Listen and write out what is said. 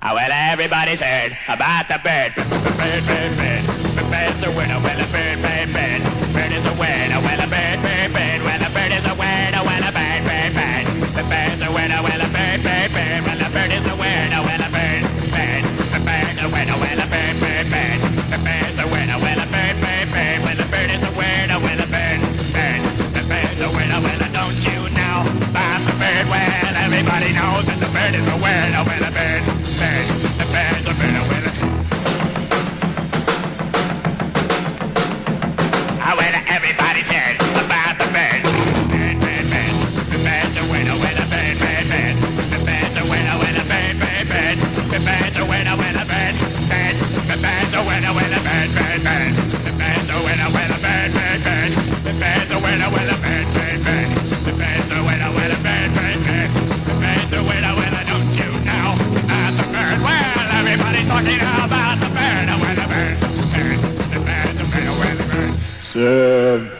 Well, everybody's heard about the bird. Bird, bird, bird. Bird's a winner, well, a bird, bird, bird. Bird is a winner, well, a bird, bird, bird. Well, a bird is a winner, well, a bird, bird, bird. The bird's a winner, well, a bird, bird, bird. Well, a bird is a winner, well, a bird, bird. The bird's a winner, well, a bird, bird, bird. The bird's a winner, well, a bird, bird, bird. Well, the bird is a winner, well, a bird, bird. The bird's a winner, well, don't you know about the bird? Well, everybody knows that the bird is a winner, well, a bird, bird. The bird's a winner, well, everybody's heard about the bird. Bird, bird, bird. The bird's a winner, well, a bird, bird, bird. The bird's a winner, well, a bird, bird, bird. The bird's a winner, well, a bird, bird. The bird's a winner, well, a bird, bird, bird. The bird's a winner, well, a bird, bird, bird. The bird's a winner, well, a bird, bird, bird. The bird's a winner, well, a bird, bird, bird. The bird's a winner, well, don't you know about the bird? Well, everybody's talking about the bird, well, a bird, bird. The bird's a winner, well, a bird. Seven.